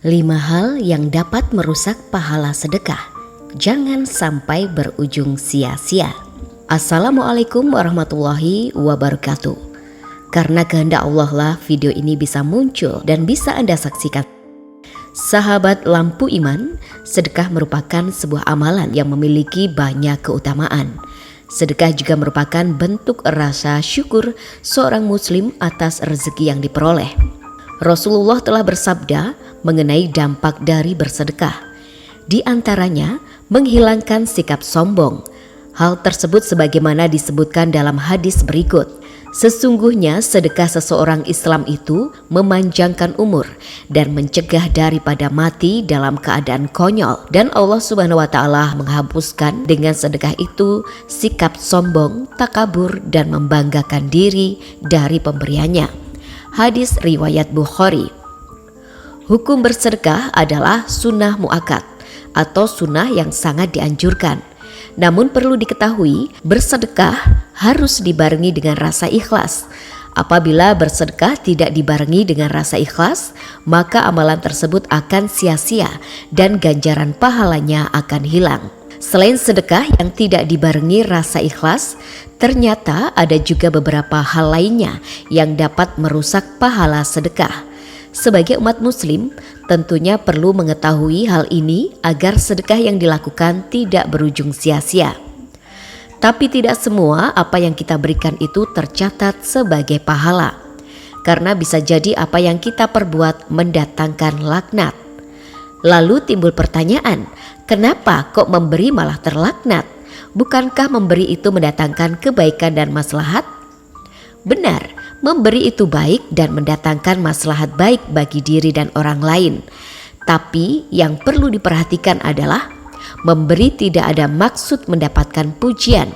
5 hal yang dapat merusak pahala sedekah. Jangan sampai berujung sia-sia. Assalamualaikum warahmatullahi wabarakatuh. Karena kehendak Allah lah video ini bisa muncul dan bisa Anda saksikan. Sahabat lampu iman, sedekah merupakan sebuah amalan yang memiliki banyak keutamaan. Sedekah juga merupakan bentuk rasa syukur seorang muslim atas rezeki yang diperoleh. Rasulullah telah bersabda mengenai dampak dari bersedekah. Di antaranya menghilangkan sikap sombong. Hal tersebut sebagaimana disebutkan dalam hadis berikut. Sesungguhnya sedekah seseorang Islam itu memanjangkan umur dan mencegah daripada mati dalam keadaan konyol. Dan Allah Subhanahu wa Ta'ala menghapuskan dengan sedekah itu sikap sombong, takabur, dan membanggakan diri dari pemberiannya. Hadis riwayat Bukhari. Hukum bersedekah adalah sunnah muakkad atau sunnah yang sangat dianjurkan. Namun perlu diketahui, bersedekah harus dibarengi dengan rasa ikhlas. Apabila bersedekah tidak dibarengi dengan rasa ikhlas, maka amalan tersebut akan sia-sia dan ganjaran pahalanya akan hilang. Selain sedekah yang tidak dibarengi rasa ikhlas, ternyata ada juga beberapa hal lainnya yang dapat merusak pahala sedekah. Sebagai umat muslim, tentunya perlu mengetahui hal ini agar sedekah yang dilakukan tidak berujung sia-sia. Tapi tidak semua apa yang kita berikan itu tercatat sebagai pahala. Karena bisa jadi apa yang kita perbuat mendatangkan laknat. Lalu timbul pertanyaan, kenapa kok memberi malah terlaknat? Bukankah memberi itu mendatangkan kebaikan dan maslahat? Benar, memberi itu baik dan mendatangkan maslahat baik bagi diri dan orang lain. Tapi yang perlu diperhatikan adalah memberi tidak ada maksud mendapatkan pujian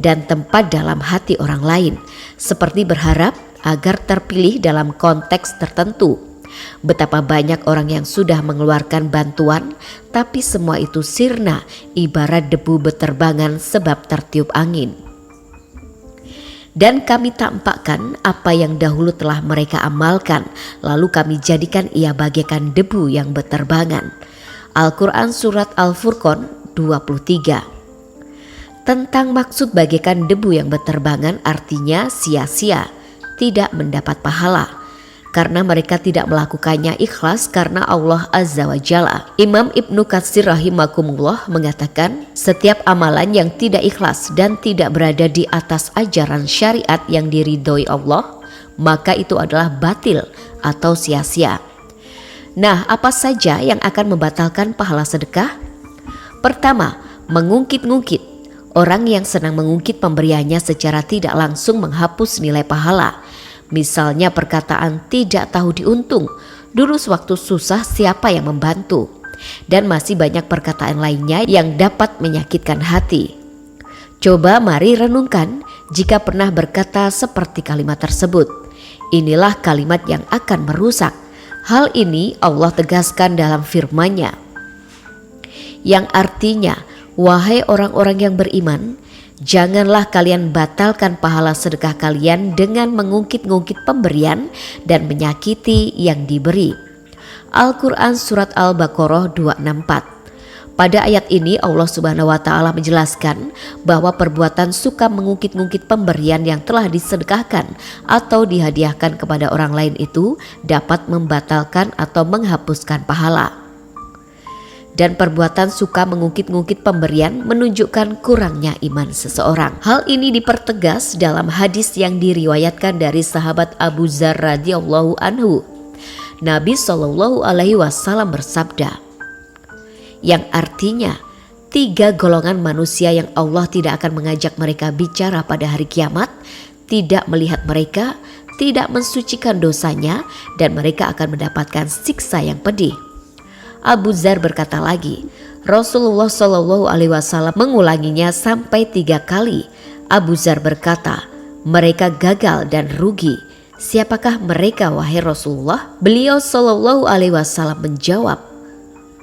dan tempat dalam hati orang lain, seperti berharap agar terpilih dalam konteks tertentu. Betapa banyak orang yang sudah mengeluarkan bantuan, tapi semua itu sirna, ibarat debu beterbangan sebab tertiup angin. Dan kami tampakkan apa yang dahulu telah mereka amalkan, lalu kami jadikan ia bagaikan debu yang beterbangan. Al-Quran Surat Al-Furqan 23. Tentang maksud bagaikan debu yang beterbangan artinya sia-sia, tidak mendapat pahala. Karena mereka tidak melakukannya ikhlas karena Allah Azza wa Jalla. Imam Ibnu Katsir rahimakumullah mengatakan, setiap amalan yang tidak ikhlas dan tidak berada di atas ajaran syariat yang diridhoi Allah, maka itu adalah batil atau sia-sia. Nah, apa saja yang akan membatalkan pahala sedekah? Pertama, mengungkit-ungkit. Orang yang senang mengungkit pemberiannya secara tidak langsung menghapus nilai pahala. Misalnya perkataan tidak tahu diuntung, dulu sewaktu susah siapa yang membantu, dan masih banyak perkataan lainnya yang dapat menyakitkan hati. Coba mari renungkan jika pernah berkata seperti kalimat tersebut. Inilah kalimat yang akan merusak. Hal ini Allah tegaskan dalam firman-Nya, yang artinya, wahai orang-orang yang beriman, janganlah kalian batalkan pahala sedekah kalian dengan mengungkit-ungkit pemberian dan menyakiti yang diberi. Al-Quran Surat Al-Baqarah 264. Pada ayat ini Allah Subhanahu wa Ta'ala menjelaskan bahwa perbuatan suka mengungkit-ungkit pemberian yang telah disedekahkan atau dihadiahkan kepada orang lain itu dapat membatalkan atau menghapuskan pahala. Dan perbuatan suka mengungkit-ungkit pemberian menunjukkan kurangnya iman seseorang. Hal ini dipertegas dalam hadis yang diriwayatkan dari sahabat Abu Dzar radhiyallahu anhu. Nabi SAW bersabda, yang artinya 3 golongan manusia yang Allah tidak akan mengajak mereka bicara pada hari kiamat, tidak melihat mereka, tidak mensucikan dosanya, dan mereka akan mendapatkan siksa yang pedih. Abu Dzar berkata lagi, Rasulullah SAW mengulanginya sampai 3 kali. Abu Dzar berkata, mereka gagal dan rugi. Siapakah mereka wahai Rasulullah? Beliau SAW menjawab,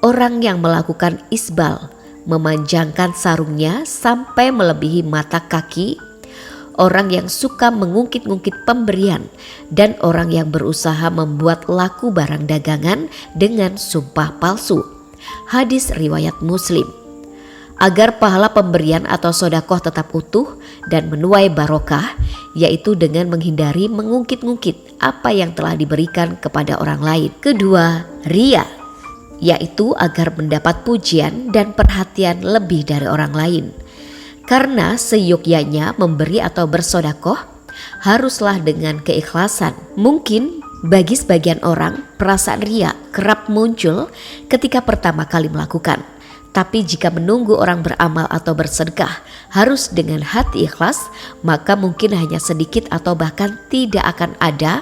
orang yang melakukan isbal, memanjangkan sarungnya sampai melebihi mata kaki, orang yang suka mengungkit-ungkit pemberian, dan orang yang berusaha membuat laku barang dagangan dengan sumpah palsu. Hadis riwayat Muslim. Agar pahala pemberian atau sodakoh tetap utuh dan menuai barokah, yaitu dengan menghindari mengungkit-ungkit apa yang telah diberikan kepada orang lain. Kedua, riya, yaitu agar mendapat pujian dan perhatian lebih dari orang lain. Karena seyogyanya memberi atau bersodakoh haruslah dengan keikhlasan. Mungkin bagi sebagian orang perasaan riya kerap muncul ketika pertama kali melakukan. Tapi jika menunggu orang beramal atau bersedekah harus dengan hati ikhlas, maka mungkin hanya sedikit atau bahkan tidak akan ada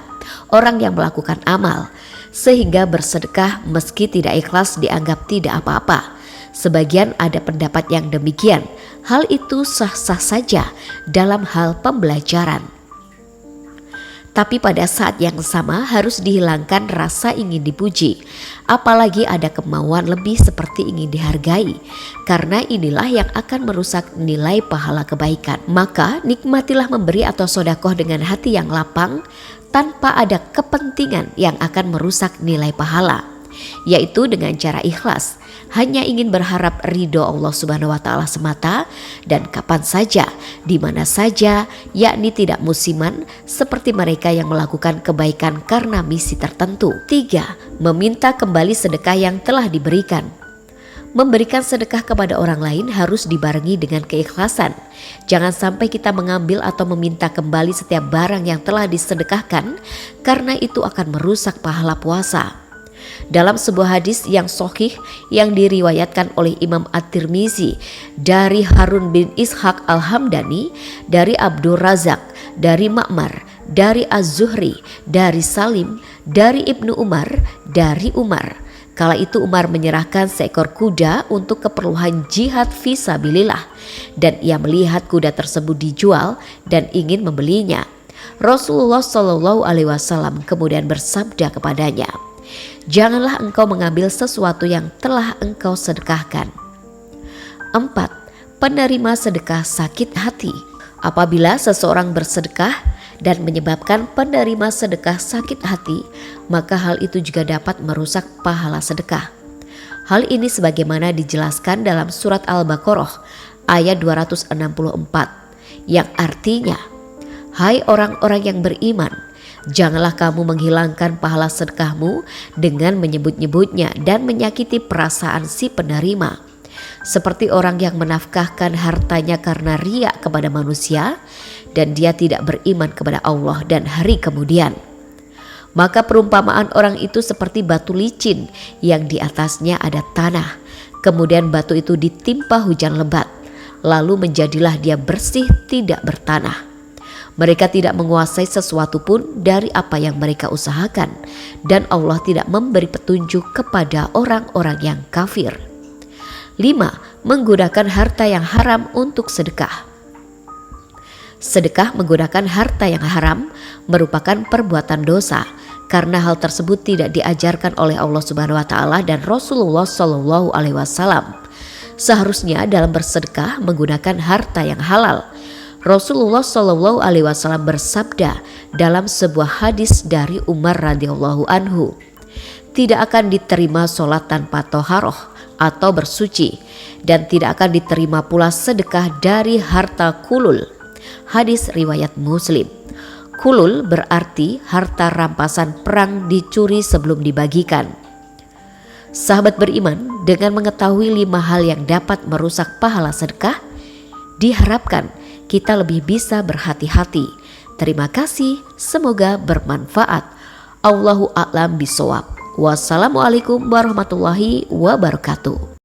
orang yang melakukan amal, sehingga bersedekah meski tidak ikhlas dianggap tidak apa-apa. Sebagian ada pendapat yang demikian. Hal itu sah-sah saja dalam hal pembelajaran. Tapi pada saat yang sama harus dihilangkan rasa ingin dipuji, apalagi ada kemauan lebih seperti ingin dihargai, karena inilah yang akan merusak nilai pahala kebaikan. Maka nikmatilah memberi atau sodakoh dengan hati yang lapang tanpa ada kepentingan yang akan merusak nilai pahala, yaitu dengan cara ikhlas, hanya ingin berharap ridho Allah Subhanahu wa Ta'ala semata, dan kapan saja, di mana saja, yakni tidak musiman seperti mereka yang melakukan kebaikan karena misi tertentu. 3. Meminta kembali sedekah yang telah diberikan. Memberikan sedekah kepada orang lain harus dibarengi dengan keikhlasan. Jangan sampai kita mengambil atau meminta kembali setiap barang yang telah disedekahkan, karena itu akan merusak pahala puasa. Dalam sebuah hadis yang sahih yang diriwayatkan oleh Imam At-Tirmizi dari Harun bin Ishaq Al-Hamdani, dari Abdur Razak, dari Ma'mar, dari Az-Zuhri, dari Salim, dari Ibnu Umar, dari Umar. Kala itu Umar menyerahkan seekor kuda untuk keperluan jihad fisabilillah, dan ia melihat kuda tersebut dijual dan ingin membelinya. Rasulullah Shallallahu Alaihi Wasallam kemudian bersabda kepadanya, "Janganlah engkau mengambil sesuatu yang telah engkau sedekahkan." 4. Penerima sedekah sakit hati. Apabila seseorang bersedekah dan menyebabkan penerima sedekah sakit hati, maka hal itu juga dapat merusak pahala sedekah. Hal ini sebagaimana dijelaskan dalam surat Al-Baqarah ayat 264, yang artinya, "Hai orang-orang yang beriman, janganlah kamu menghilangkan pahala sedekahmu dengan menyebut-nyebutnya dan menyakiti perasaan si penerima, seperti orang yang menafkahkan hartanya karena riya kepada manusia dan dia tidak beriman kepada Allah dan hari kemudian. Maka perumpamaan orang itu seperti batu licin yang di atasnya ada tanah, kemudian batu itu ditimpa hujan lebat, lalu menjadilah dia bersih tidak bertanah. Mereka tidak menguasai sesuatu pun dari apa yang mereka usahakan, dan Allah tidak memberi petunjuk kepada orang-orang yang kafir." 5. Menggunakan harta yang haram untuk sedekah. Sedekah menggunakan harta yang haram merupakan perbuatan dosa, karena hal tersebut tidak diajarkan oleh Allah Subhanahu wa Ta'ala dan Rasulullah Shallallahu Alaihi Wasallam. Seharusnya dalam bersedekah menggunakan harta yang halal. Rasulullah Shallallahu Alaihi Wasallam bersabda dalam sebuah hadis dari Umar radhiyallahu anhu, "Tidak akan diterima sholat tanpa toharoh atau bersuci, dan tidak akan diterima pula sedekah dari harta kulul." Hadis riwayat Muslim. Kulul berarti harta rampasan perang dicuri sebelum dibagikan. Sahabat beriman, dengan mengetahui 5 hal yang dapat merusak pahala sedekah, diharapkan kita lebih bisa berhati-hati. Terima kasih, semoga bermanfaat. Allahu a'lam bishawab. Wassalamualaikum warahmatullahi wabarakatuh.